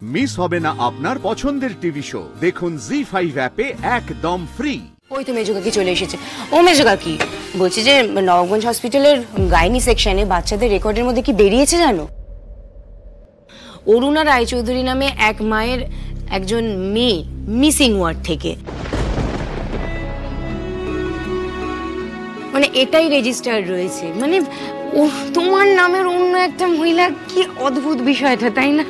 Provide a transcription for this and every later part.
Miss হবে না আপনার পছন্দের টিভি শো। দেখুন জি5 অ্যাপে একদম ফ্রি। ওই তো মেজো কাকি চলে এসেছে। ও মেজো কাকি, বলছি যে নবগঞ্জ হসপিটালের গাইনি সেকশনে বাচ্চাদের রেকর্ডের মধ্যে কি বেরিয়েছে জানো? অরুণা রায়চৌধুরী নামে এক মায়ের একজন মেয়ে মিসিং ওয়ার্ড থেকে, মানে এটাই রেজিস্টার রয়েছে। মানে ও তোমার নামের অন্য একটা মহিলা, কি অদ্ভুত বিষয়টা, তাই না?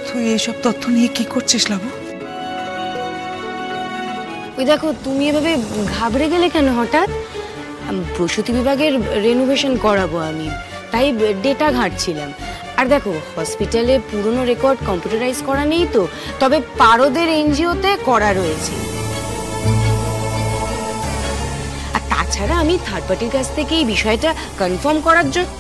তুই এইসব তথ্য নিয়ে কি করছিস লাবু? ওই দেখো, তুমি এভাবে ঘাবড়ে গেলে কেন হঠাৎ? প্রসূতি বিভাগের রেনোভেশন করাবো আমি, তাই ডেটা ঘাঁটছিলাম। আর দেখো, হসপিটালে পুরনো রেকর্ড কম্পিউটারাইজ করা নেই তো, তবে পারদের এনজিওতে করা রয়েছে। আর তাছাড়া আমি থার্ড পার্টির কাছ থেকে এই বিষয়টা কনফার্ম করার জন্য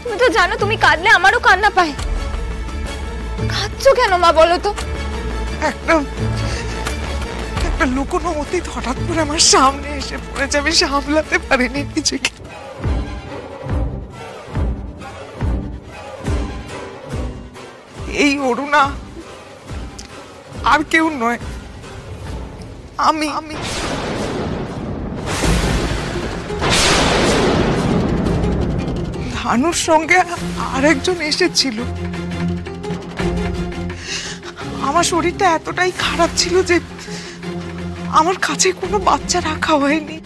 তুমি তো জানো তুমি কাঁদলে আমারও কান্না পায়। কাঁদছো কেন মা, বলো তো? একটা লুকোনো অতীত হঠাৎ করে আমার সামনে এসে পড়েছে, আমি সামলাতে পারিনি নিজেকে। এই অরুণা আর কেউ নয়, আমি। ধানুর সঙ্গে আরেকজন এসেছিল। আমার শরীরটা এতটাই খারাপ ছিল যে আমার কাছে কোনো বাচ্চা রাখা হয়নি।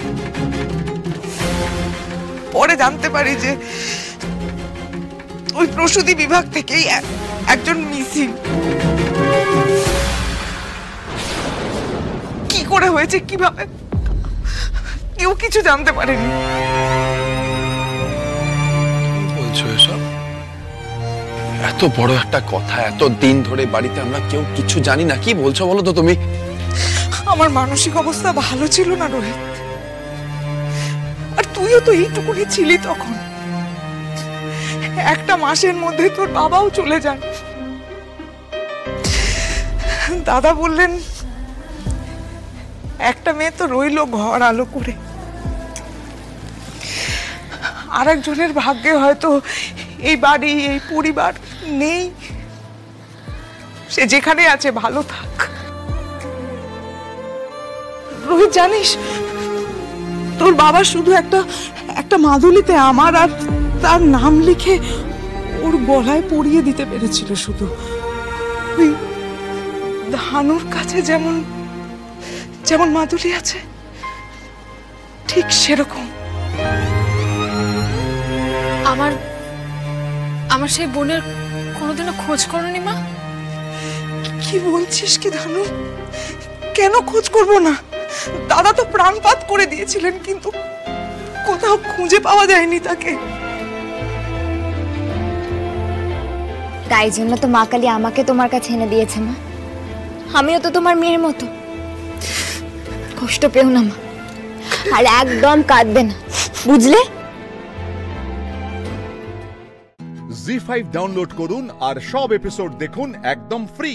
পরে জানতে পারি যে ওই প্রসূতি বিভাগ থেকেই একজন মিসিং। কি করে হয়েছে, কিভাবে, কেউ কিছু জানতে পারেনি। বলছো এসব? এত বড় একটা কথা, এত দিন ধরে বাড়িতে আমরা কেউ কিছু জানি না, কি বলছো বলো তো তুমি? আমার মানসিক অবস্থা ভালো ছিল না রোহিত, আর তুইও তো এইটুকুনি ছিলি তখন। একটা মাসের মধ্যে তোর বাবাও চলে যান। দাদা বললেন একটা মেয়ে তো রইল ঘর আলো করে, আর একজনের ভাগ্যে হয়তো এই বাড়ি, এই পরিবার নেই। সে যেখানে আছে ভালো থাক। রোহিত, জানিস তোর বাবা শুধু একটা মাদুলিতে আমার আর তার নাম লিখে ওর গলায় পরিয়ে দিতে পেরেছিল। শুধু ওই ধানুর কাছে যেমন যেমন মাদুলি আছে, ঠিক সেরকম। আমার সেই বোনের কোনোদিনও খোঁজ করনি মা? কি বলছিস কি ধানু? কেন খোঁজ করব না? দাদা তো প্রাণপাত করে দিয়েছিলেন, কিন্তু কোথাও খুঁজে পাওয়া যায়নি তাকে। তাই জন্য তো মা কালী আমাকে তোমার কাছে এনে দিয়েছে মা। আমিও তো তোমার মেয়ের মতো। কষ্ট পেও না মা, আর একদম কাঁদবে না, বুঝলে? জি5 ডাউনলোড করুন আর সব এপিসোড দেখুন একদম ফ্রি।